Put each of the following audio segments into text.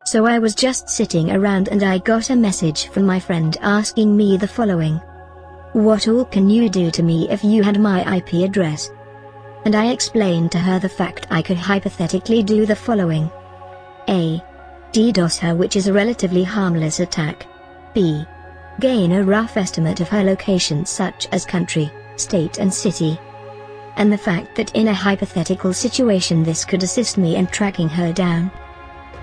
So I was just sitting around and I got a message from my friend asking me the following. What all can you do to me if you had my IP address? And I explained to her the fact I could hypothetically do the following. A. DDoS her, which is a relatively harmless attack. B. Gain a rough estimate of her location such as country, state and city. And the fact that in a hypothetical situation this could assist me in tracking her down.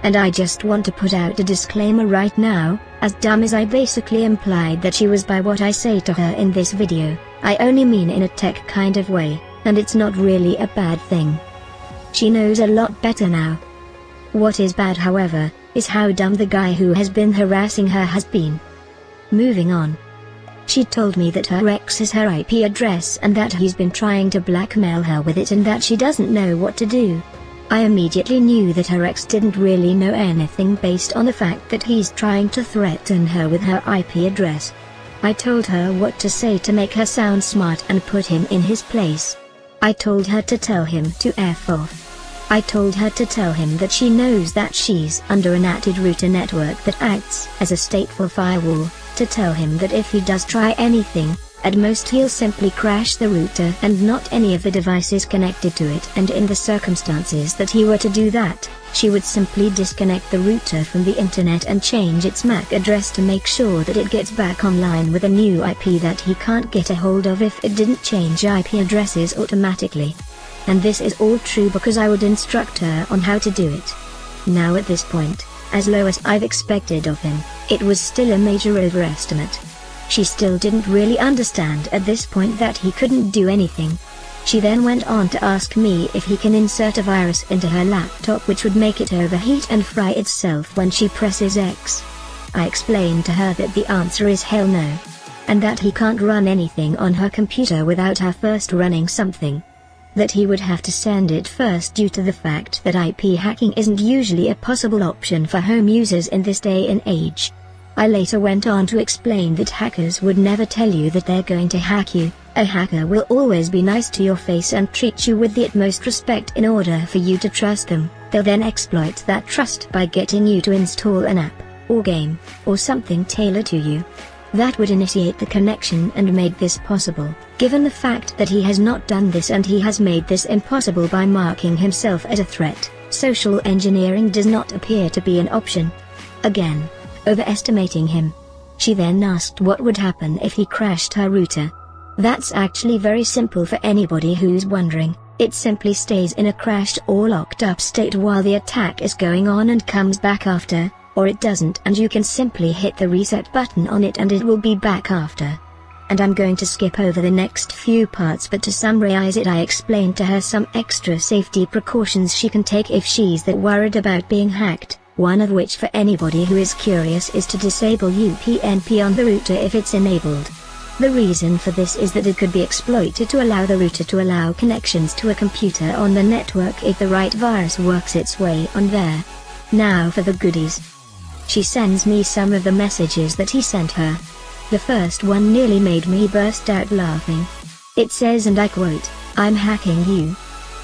And I just want to put out a disclaimer right now, as dumb as I basically implied that she was by what I say to her in this video, I only mean in a tech kind of way, and it's not really a bad thing. She knows a lot better now. What is bad, however, is how dumb the guy who has been harassing her has been. Moving on. She told me that her ex is her IP address and that he's been trying to blackmail her with it and that she doesn't know what to do. I immediately knew that her ex didn't really know anything based on the fact that he's trying to threaten her with her IP address. I told her what to say to make her sound smart and put him in his place. I told her to tell him to F off. I told her to tell him that she knows that she's under an active router network that acts as a stateful firewall, to tell him that if he does try anything, at most he'll simply crash the router and not any of the devices connected to it, and in the circumstances that he were to do that, she would simply disconnect the router from the internet and change its MAC address to make sure that it gets back online with a new IP that he can't get a hold of if it didn't change IP addresses automatically. And this is all true because I would instruct her on how to do it. Now at this point, as low as I've expected of him, it was still a major overestimate. She still didn't really understand at this point that he couldn't do anything. She then went on to ask me if he can insert a virus into her laptop which would make it overheat and fry itself when she presses X. I explained to her that the answer is hell no. And that he can't run anything on her computer without her first running something. That he would have to send it first due to the fact that IP hacking isn't usually a possible option for home users in this day and age. I later went on to explain that hackers would never tell you that they're going to hack you. A hacker will always be nice to your face and treat you with the utmost respect in order for you to trust them. They'll then exploit that trust by getting you to install an app, or game, or something tailored to you. That would initiate the connection and made this possible. Given the fact that he has not done this and he has made this impossible by marking himself as a threat, social engineering does not appear to be an option. Again, overestimating him. She then asked what would happen if he crashed her router. That's actually very simple for anybody who's wondering. It simply stays in a crashed or locked up state while the attack is going on and comes back after, or it doesn't and you can simply hit the reset button on it and it will be back after. And I'm going to skip over the next few parts, but to summarize it, I explained to her some extra safety precautions she can take if she's that worried about being hacked. One of which for anybody who is curious is to disable UPnP on the router if it's enabled. The reason for this is that it could be exploited to allow the router to allow connections to a computer on the network if the right virus works its way on there. Now for the goodies. She sends me some of the messages that he sent her. The first one nearly made me burst out laughing. It says, and I quote, "I'm hacking you."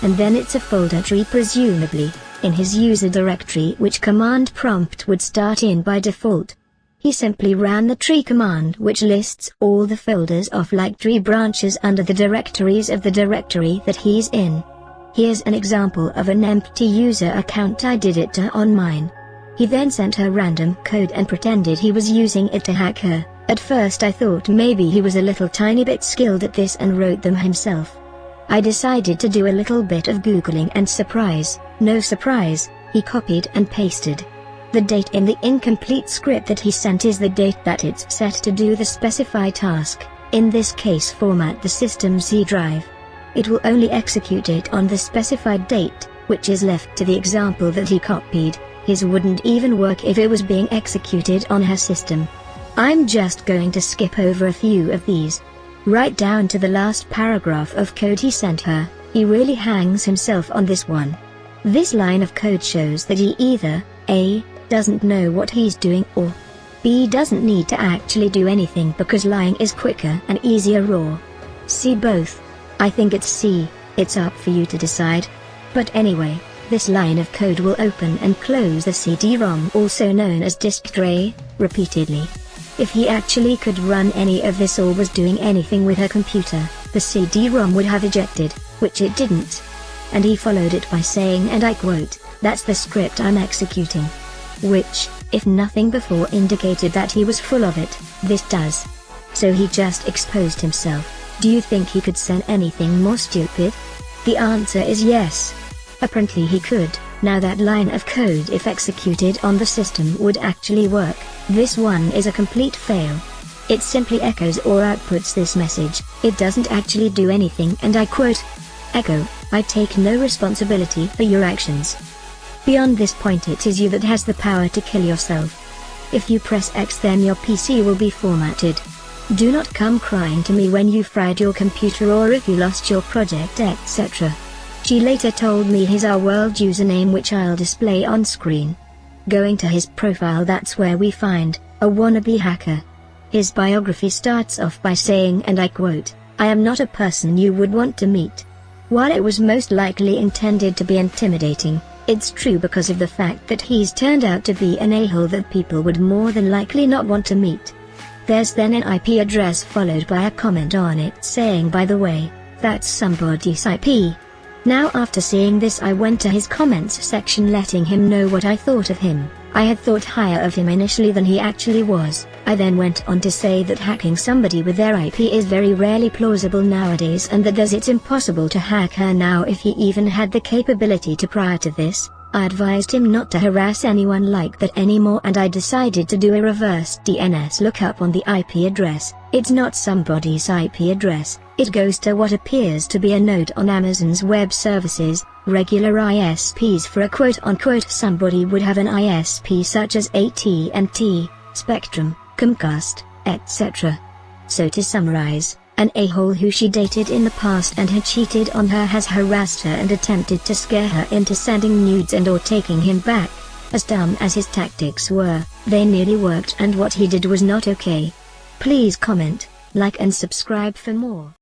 And then it's a folder tree presumably in his user directory which command prompt would start in by default. He simply ran the tree command which lists all the folders of like tree branches under the directories of the directory that he's in. Here's an example of an empty user account I did it to on mine. He then sent her random code and pretended he was using it to hack her. At first I thought maybe he was a little tiny bit skilled at this and wrote them himself. I decided to do a little bit of googling and surprise, no surprise, he copied and pasted. The date in the incomplete script that he sent is the date that it's set to do the specified task, in this case format the system's Z drive. It will only execute it on the specified date, which is left to the example that he copied. His wouldn't even work if it was being executed on her system. I'm just going to skip over a few of these. Right down to the last paragraph of code he sent her. He really hangs himself on this one. This line of code shows that he either A. doesn't know what he's doing or B. doesn't need to actually do anything because lying is quicker and easier, or C. both. I think it's C. It's up for you to decide. But anyway, This line of code will open and close the CD-ROM, also known as disk tray, repeatedly. If he actually could run any of this or was doing anything with her computer, the CD-ROM would have ejected, which it didn't. And he followed it by saying, and I quote, "That's the script I'm executing." Which, if nothing before indicated that he was full of it, this does. So he just exposed himself. Do you think he could send anything more stupid? The answer is yes. Apparently he could. Now that line of code, if executed on the system, would actually work. This one is a complete fail. It simply echoes or outputs this message. It doesn't actually do anything, and I quote, "Echo, I take no responsibility for your actions. Beyond this point, it is you that has the power to kill yourself. If you press X, then your PC will be formatted. Do not come crying to me when you fried your computer or if you lost your project, etc." She later told me his ourWorld username, which I'll display on screen. Going to his profile, that's where we find a wannabe hacker. His biography starts off by saying, and I quote, "I am not a person you would want to meet." While it was most likely intended to be intimidating, it's true because of the fact that he's turned out to be an a-hole that people would more than likely not want to meet. There's then an IP address followed by a comment on it saying, "By the way, that's somebody's IP." Now after seeing this, I went to his comments section letting him know what I thought of him. I had thought higher of him initially than he actually was. I then went on to say that hacking somebody with their IP is very rarely plausible nowadays, and that it's impossible to hack her now if he even had the capability to prior to this. I advised him not to harass anyone like that anymore, and I decided to do a reverse DNS lookup on the IP address. It's not somebody's IP address, it goes to what appears to be a node on Amazon's web services, regular ISPs for a quote-unquote somebody would have an ISP such as AT&T, Spectrum, Comcast, etc. So to summarize, an a-hole who she dated in the past and had cheated on her has harassed her and attempted to scare her into sending nudes and or taking him back. As dumb as his tactics were, they nearly worked, and what he did was not okay. Please comment, like and subscribe for more.